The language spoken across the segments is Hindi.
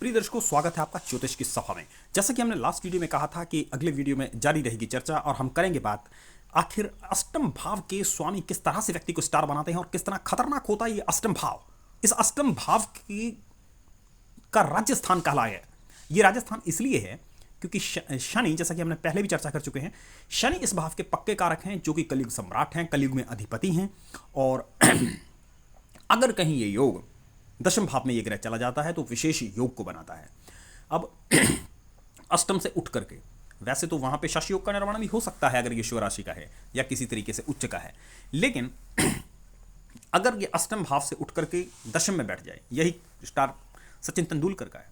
प्रिय दर्शकों, स्वागत है आपका ज्योतिष की सफा में। जैसा कि हमने लास्ट वीडियो में कहा था कि अगले वीडियो में जारी रहेगी चर्चा और हम करेंगे बात आखिर अष्टम भाव के स्वामी किस तरह से व्यक्ति को स्टार बनाते हैं और किस तरह खतरनाक होता है ये अष्टम भाव। इस अष्टम भाव की का राजस्थान कहलाया है। ये राजस्थान इसलिए है क्योंकि शनि, जैसा कि हमने पहले भी चर्चा कर चुके हैं, शनि इस भाव के पक्के कारक हैं जो कि कलयुग सम्राट हैं, कलयुग में अधिपति हैं। और अगर कहीं ये योग दशम भाव में ये ग्रह चला जाता है तो विशेष योग को बनाता है। अब अष्टम से उठ करके वैसे तो वहां पे शशि योग का निर्माण भी हो सकता है अगर ये शिव राशि का है या किसी तरीके से उच्च का है, लेकिन अगर ये अष्टम भाव से उठ करके दशम में बैठ जाए, यही स्टार सचिन तेंदुलकर का है,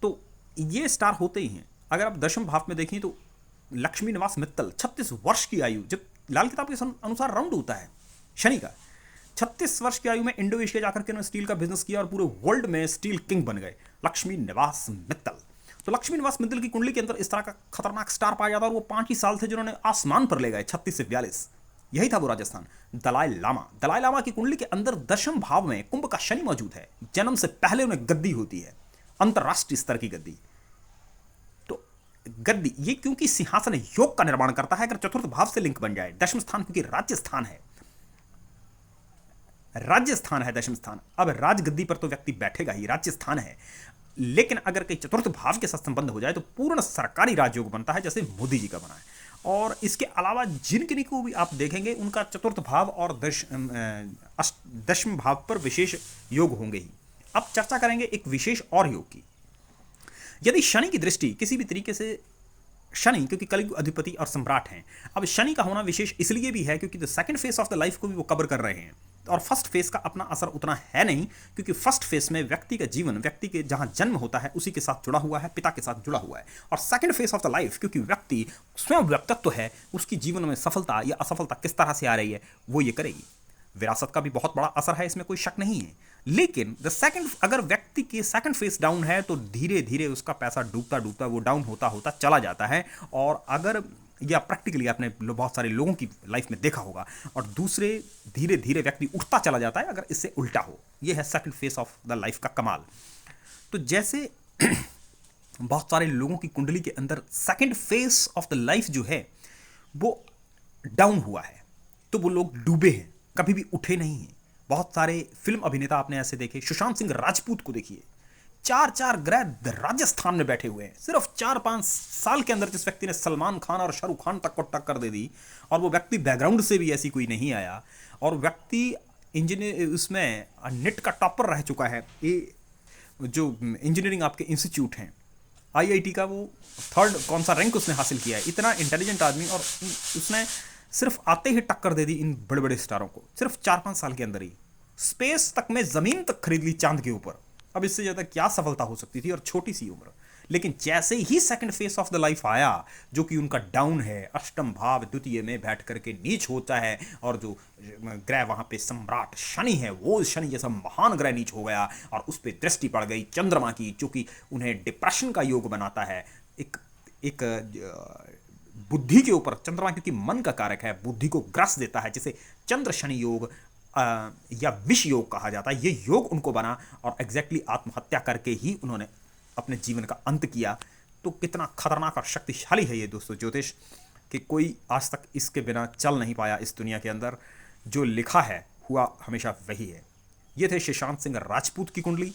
तो ये स्टार होते ही हैं। अगर आप दशम भाव में देखें तो लक्ष्मी निवास मित्तल 36 वर्ष की आयु, जब लाल किताब के अनुसार राउंड होता है शनि का, 36 वर्ष की आयु में इंडो एशिया जाकर के उन्होंने स्टील का बिजनेस किया और पूरे वर्ल्ड में स्टील किंग बन गए, लक्ष्मी निवास मित्तल। तो लक्ष्मी निवास मित्तल की कुंडली के अंदर इस तरह का खतरनाक स्टार पाया जाता और वो 5 ही साल थे जिन्होंने आसमान पर ले गए, 36 से 42। यही था वो राजस्थान। दलाई लामा की कुंडली के अंदर दशम भाव में कुंभ का शनि मौजूद है। जन्म से पहले उन्हें गद्दी होती है, अंतरराष्ट्रीय स्तर की गद्दी। तो गद्दी ये क्योंकि सिंहासन योग का निर्माण करता है, अगर चतुर्थ भाव से लिंक बन जाए। दशम स्थान क्योंकि राजस्थान है, राजस्थान है दशम स्थान। अब राजगद्दी पर तो व्यक्ति बैठेगा ही, राजस्थान है, लेकिन अगर कहीं चतुर्थ भाव के साथ संबंध हो जाए तो पूर्ण सरकारी राजयोग बनता है, जैसे मोदी जी का बना है। और इसके अलावा जिन किन्हीं को भी आप देखेंगे उनका चतुर्थ भाव और दशम भाव पर विशेष योग होंगे ही। अब चर्चा करेंगे एक विशेष और योग की। यदि शनि की दृष्टि किसी भी तरीके से, शनि क्योंकि कलयुग अधिपति और सम्राट हैं, अब शनि का होना विशेष इसलिए भी है क्योंकि the second phase of the life को भी वो कवर कर रहे हैं और फर्स्ट फेस का अपना असर उतना है नहीं, क्योंकि फर्स्ट फेस में व्यक्ति का जीवन, व्यक्ति के जहां जन्म होता है उसी के साथ जुड़ा हुआ है, पिता के साथ जुड़ा हुआ है। और second phase of the life क्योंकि व्यक्ति स्वयं व्यक्तित्व है, उसकी जीवन में सफलता या असफलता किस तरह से आ रही है वो ये करेगी। विरासत का भी बहुत बड़ा असर है, इसमें कोई शक नहीं है। लेकिन द सेकंड, अगर व्यक्ति के सेकंड फेस डाउन है तो धीरे धीरे उसका पैसा डूबता डूबता वो डाउन होता होता चला जाता है। और अगर या प्रैक्टिकली आपने बहुत सारे लोगों की लाइफ में देखा होगा, और दूसरे धीरे धीरे व्यक्ति उठता चला जाता है अगर इससे उल्टा हो। यह है second phase of the life का कमाल। तो जैसे बहुत सारे लोगों की कुंडली के अंदर second phase of the life जो है वो डाउन हुआ है, तो वो लोग डूबे हैं, कभी भी उठे नहीं हैं। बहुत सारे फिल्म अभिनेता आपने ऐसे देखे, सुशांत सिंह राजपूत को देखिए, 4 ग्रह राजस्थान में बैठे हुए हैं। सिर्फ 4-5 साल के अंदर जिस व्यक्ति ने सलमान खान और शाहरुख खान तक को टक्कर दे दी, और वो व्यक्ति बैकग्राउंड से भी ऐसी कोई नहीं आया, और व्यक्ति इंजीनियर उसमें नेट का टॉपर रह चुका है। ये जो इंजीनियरिंग आपके इंस्टीट्यूट हैं आईआईटी का, वो 3rd कौन सा रैंक उसने हासिल किया है। इतना इंटेलिजेंट आदमी, और उसने सिर्फ आते ही टक्कर दे दी इन बड़े बड़े स्टारों को, सिर्फ 4-5 साल के अंदर ही। स्पेस तक में जमीन तक खरीद ली चांद के ऊपर। अब इससे ज्यादा क्या सफलता हो सकती थी, और छोटी सी उम्र। लेकिन जैसे ही second phase of the life आया, जो कि उनका डाउन है, अष्टम भाव द्वितीय में बैठ करके नीच होता है, और जो ग्रह वहां पे सम्राट शनि है, वो शनि जैसा महान ग्रह नीच हो गया, और उस पर दृष्टि पड़ गई चंद्रमा की, जो कि उन्हें डिप्रेशन का योग बनाता है। एक बुद्धि के ऊपर, चंद्रमा क्योंकि मन का कारक है, बुद्धि को ग्रस देता है, जिसे चंद्र शनि योग या विष योग कहा जाता है। ये योग उनको बना, और एग्जैक्टली आत्महत्या करके ही उन्होंने अपने जीवन का अंत किया। तो कितना खतरनाक और शक्तिशाली है ये दोस्तों ज्योतिष, कि कोई आज तक इसके बिना चल नहीं पाया इस दुनिया के अंदर। जो लिखा है हुआ हमेशा वही है। ये थे सुशांत सिंह राजपूत की कुंडली।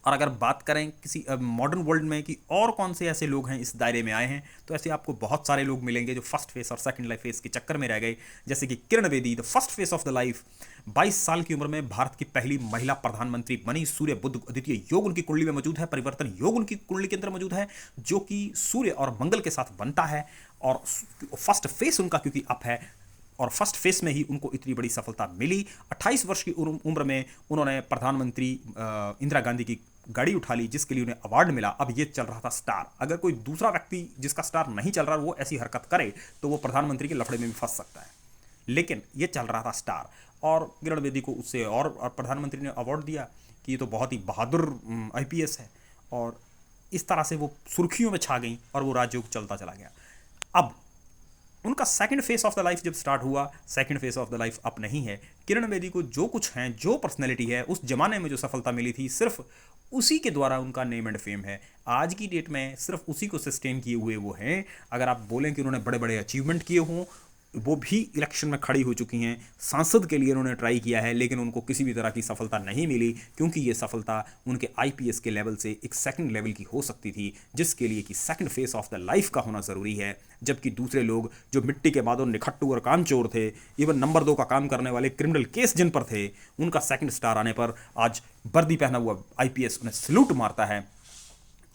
और अगर बात करें किसी मॉडर्न वर्ल्ड में कि और कौन से ऐसे लोग हैं इस दायरे में आए हैं, तो ऐसे आपको बहुत सारे लोग मिलेंगे जो फर्स्ट फेस और सेकंड लाइफ फेस के चक्कर में रह गए। जैसे कि Kiran Bedi, the first phase of the life, 22 साल की उम्र में भारत की पहली महिला प्रधानमंत्री बनी। सूर्य बुध द्वितीय योग उनकी कुंडली में मौजूद है, परिवर्तन योग उनकी कुंडली के अंदर मौजूद है, जो कि सूर्य और मंगल के साथ बनता है। और फर्स्ट फेस उनका क्योंकि अप है, और फर्स्ट फेस में ही उनको इतनी बड़ी सफलता मिली। 28 वर्ष की उम्र में उन्होंने प्रधानमंत्री इंदिरा गांधी की गाड़ी उठा ली, जिसके लिए उन्हें अवार्ड मिला। अब ये चल रहा था स्टार। अगर कोई दूसरा व्यक्ति जिसका स्टार नहीं चल रहा वो ऐसी हरकत करे तो वो प्रधानमंत्री के लफड़े में भी फंस सकता है, लेकिन ये चल रहा था स्टार। और किरण बेदी को उससे और प्रधानमंत्री ने अवार्ड दिया कि ये तो बहुत ही बहादुर आईपीएस है, और इस तरह से वो सुर्खियों में छा गई और वो राजयोग चलता चला गया। अब उनका second phase of the life जब स्टार्ट हुआ, second phase of the life अब नहीं है। किरण बेदी को जो कुछ हैं, जो पर्सनैलिटी है, उस जमाने में जो सफलता मिली थी, सिर्फ उसी के द्वारा उनका नेम एंड फेम है। आज की डेट में सिर्फ उसी को सस्टेन किए हुए वो हैं। अगर आप बोलें कि उन्होंने बड़े बड़े अचीवमेंट किए हों, वो भी इलेक्शन में खड़ी हो चुकी हैं, सांसद के लिए उन्होंने ट्राई किया है, लेकिन उनको किसी भी तरह की सफलता नहीं मिली, क्योंकि ये सफलता उनके आईपीएस के लेवल से एक सेकंड लेवल की हो सकती थी, जिसके लिए कि second phase of the life का होना ज़रूरी है। जबकि दूसरे लोग जो मिट्टी के बादों निखट्टू और कामचोर थे, इवन नंबर 2 का काम करने वाले क्रिमिनल केस जिन पर थे, उनका सेकंड स्टार आने पर आज वर्दी पहना हुआ आईपीएस उन्हें सल्यूट मारता है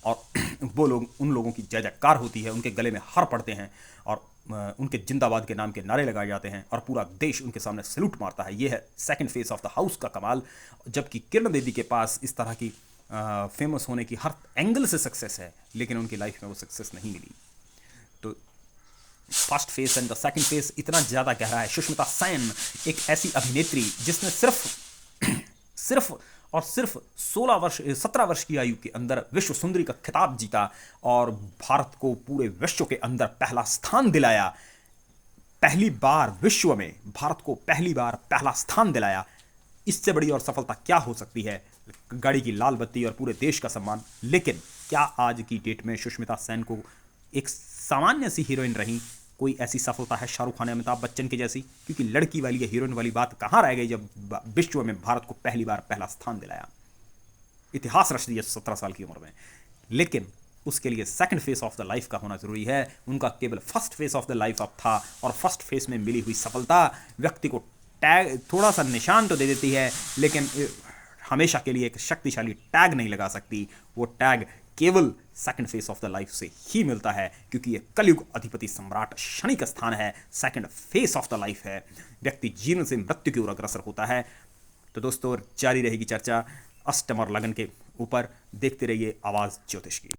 और वो लोग, उन लोगों की जय जयकार होती है, उनके गले में हार पड़ते हैं और उनके जिंदाबाद के नाम के नारे लगाए जाते हैं और पूरा देश उनके सामने सल्यूट मारता है। ये है second phase of the house का कमाल। जबकि किरण बेदी के पास इस तरह की फेमस होने की हर एंगल से सक्सेस है, लेकिन उनकी लाइफ में वो सक्सेस नहीं मिली। तो first face and the second face इतना ज़्यादा गहरा है। सुष्मिता सेन एक ऐसी अभिनेत्री जिसने सिर्फ और सिर्फ 17 वर्ष की आयु के अंदर विश्व सुंदरी का खिताब जीता और भारत को पूरे विश्व के अंदर पहला स्थान दिलाया। पहली बार विश्व में भारत को पहली बार पहला स्थान दिलाया। इससे बड़ी और सफलता क्या हो सकती है? गाड़ी की लाल बत्ती और पूरे देश का सम्मान। लेकिन क्या आज की डेट में सुष्मिता सेन को एक सामान्य सी हीरोइन रही कोई ऐसी सफलता है शाहरुख खान या अमिताभ बच्चन की जैसी? क्योंकि लड़की वाली या हीरोइन वाली बात कहाँ रह गई जब विश्व में भारत को पहली बार पहला स्थान दिलाया। इतिहास रच दिया 17 साल की उम्र में। लेकिन उसके लिए second phase of the life का होना जरूरी है। उनका केवल first phase of the life अब था और फर्स्ट फेस में मिली हुई सफलता व्यक्ति को टैग, थोड़ा सा निशान तो दे देती है, लेकिन हमेशा के लिए एक शक्तिशाली टैग नहीं लगा सकती। वो टैग केवल second phase of the life से ही मिलता है, क्योंकि ये कलयुग अधिपति सम्राट शनि का स्थान है, second phase of the life है। व्यक्ति जीवन से मृत्यु की ओर अग्रसर होता है। तो दोस्तों, जारी रहेगी चर्चा अष्टम और लगन के ऊपर। देखते रहिए आवाज़ ज्योतिष की।